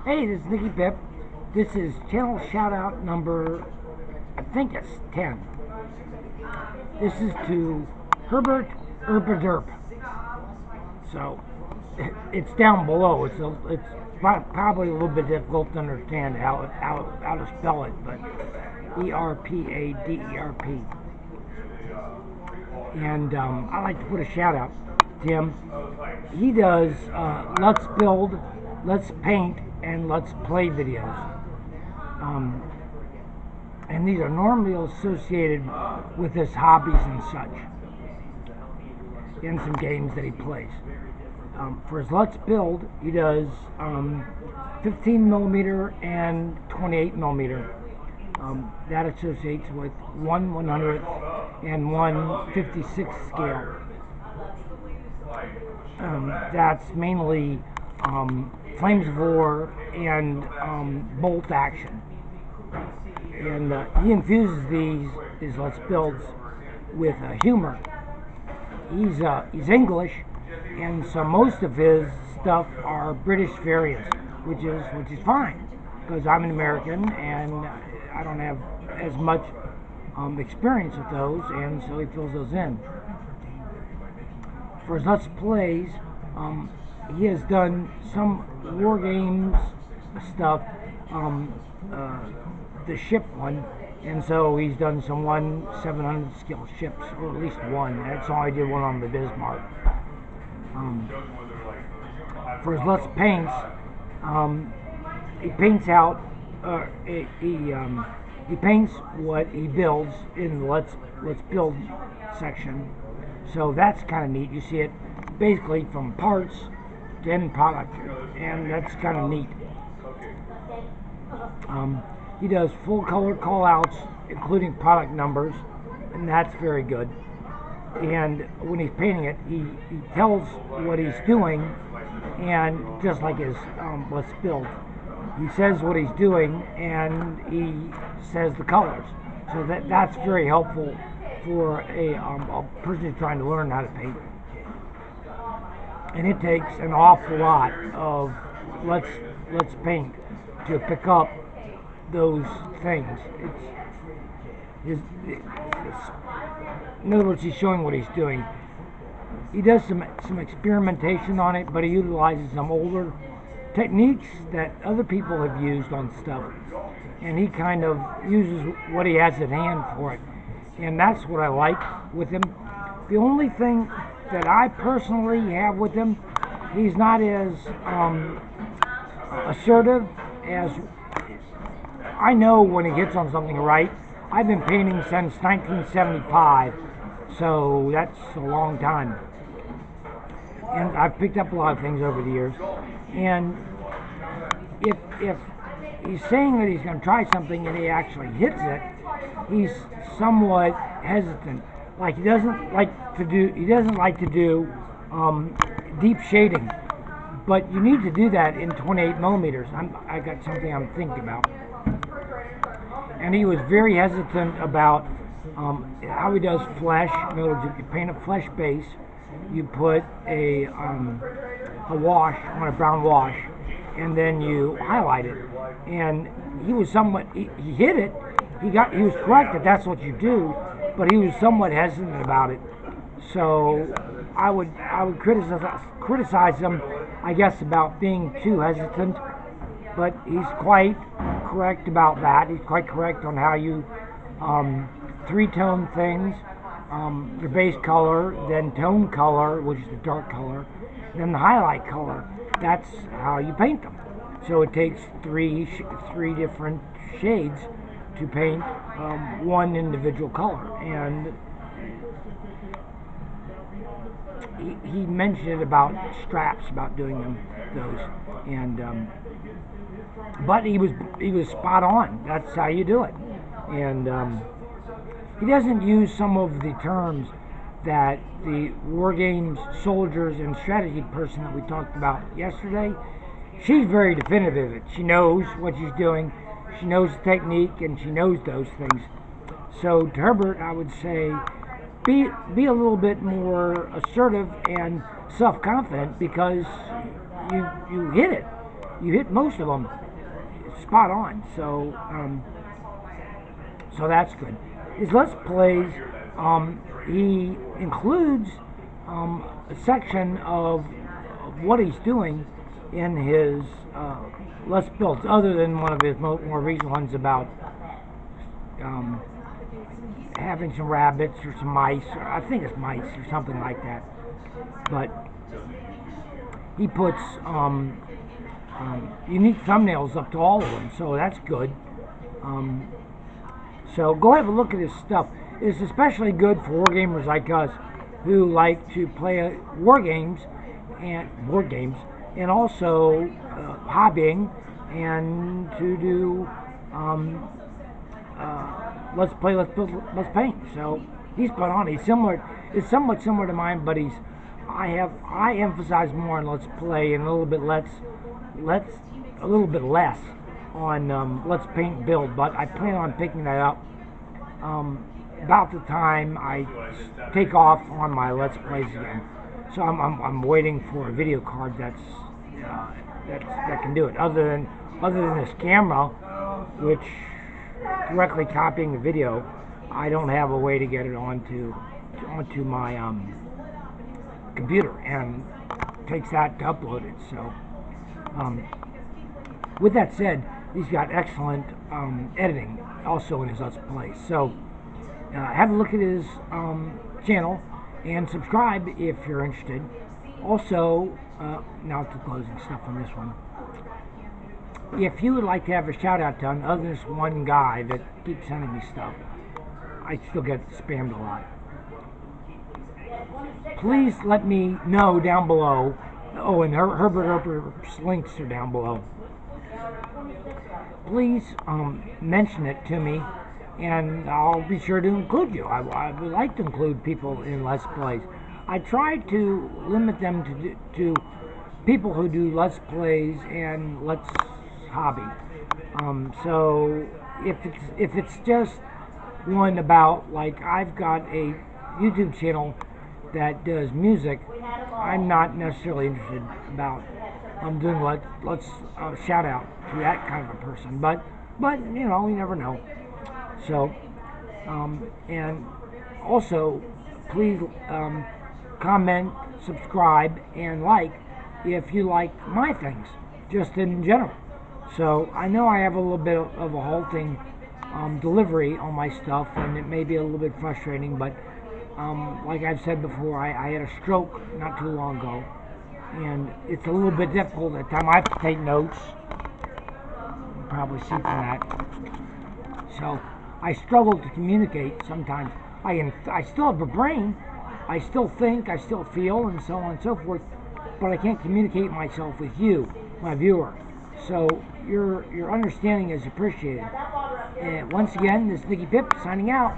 Hey, this is Nicky Pip. This is channel shout out number, I think it's 10. This is to Herbert Erpaderp. So, it's down below. It's probably a little bit difficult to understand how to spell it, but Erpaderp. And I like to put a shout out to him. He does Let's Build, Let's Paint, and Let's Play videos. And these are normally associated with his hobbies and such, and some games that he plays. For his Let's Build, he does 15mm and 28mm. That associates with 1/100th and 1/56th scale. That's mainly Flames of War and bolt action. And he infuses his Let's Builds with humor. He's English, and so most of his stuff are British variants, which is fine, because I'm an American and I don't have as much experience with those, and so he fills those in. For his Let's Plays, he has done some war games stuff, the ship one, and so he's done some 1/700 scale ships, or at least one. That's all I did, one on the Bismarck. For his Let's Paints, he paints out, he paints what he builds in the Let's Build section. So that's kind of neat. You see it basically from parts to end product, and that's kind of neat. He does full color call-outs, including product numbers, and that's very good. And when he's painting it, he tells what he's doing, and just like his Let's Build, he says what he's doing, and he says the colors. So that's very helpful for a person who's trying to learn how to paint. And it takes an awful lot of Let's Paint to pick up those things. In other words, he's showing what he's doing. He does some experimentation on it, but he utilizes some older techniques that other people have used on stuff, and he kind of uses what he has at hand for it. And that's what I like with him. The only thing that I personally have with him, he's not as assertive as I know when he hits on something right. I've been painting since 1975, so that's a long time. And I've picked up a lot of things over the years. And if he's saying that he's going to try something and he actually hits it, he's somewhat hesitant. Like he doesn't like to do deep shading, but you need to do that in 28mm. I got something I'm thinking about. And he was very hesitant about how he does flesh. In other words, if you paint a flesh base, you put a wash on a brown wash, and then you highlight it. And he was he hit it. He was correct that that's what you do, but he was somewhat hesitant about it. So I would criticize him, I guess, about being too hesitant. But he's quite correct about that. He's quite correct on how you three-tone things. Your base color, then tone color, which is the dark color, then the highlight color. That's how you paint them. So it takes three different shades to paint one individual color. And he mentioned it about straps, about doing those, and but he was spot on. That's how you do it. And he doesn't use some of the terms that the War Games soldiers and strategy person that we talked about yesterday. She's very definitive of it. She knows what she's doing. She knows the technique, and she knows those things. So to Herbert, I would say, be a little bit more assertive and self-confident, because you hit it. you hit most of them spot on. So so that's good. His Let's Plays, he includes a section of what he's doing in his Let's Builds, other than one of his more recent ones about having some rabbits or some mice, or I think it's mice or something like that. But he puts unique thumbnails up to all of them, so that's good. So go have a look at his stuff. It's especially good for wargamers like us who like to play war games and board games, and also hobbying, and to do let's play, let's build, let's paint. So he's put on. He's similar. It's somewhat similar to mine, but I emphasize more on let's play and a little bit less on let's paint build. But I plan on picking that up about the time I take off on my let's plays again. So I'm waiting for a video card that can do it. Other than this camera, which directly copying the video, I don't have a way to get it onto my computer, and it takes that to upload it. So with that said, he's got excellent editing also in his Let's Plays. So have a look at his channel and subscribe if you're interested. Also, now to closing stuff on this one. If you would like to have a shout out done, other than this one guy that keeps sending me stuff, I still get spammed a lot. Please let me know down below. Oh, and Herbert Erpaderp's links are down below. Please mention it to me, and I'll be sure to include you. I would like to include people in Let's Plays. I try to limit them to people who do Let's Plays and Let's Hobby. So if it's just one about, like, I've got a YouTube channel that does music, I'm not necessarily interested about doing let's shout out to that kind of a person. But you know, you never know. So and also please comment, subscribe, and like if you like my things, just in general. So I know I have a little bit of a halting delivery on my stuff, and it may be a little bit frustrating, but like I've said before, I had a stroke not too long ago, and it's a little bit difficult at the time. I have to take notes. You can probably see from that. So I struggle to communicate sometimes. I still have a brain. I still think, I still feel, and so on and so forth, but I can't communicate myself with you, my viewer. So your understanding is appreciated. And once again, this is Nicky Pip signing out.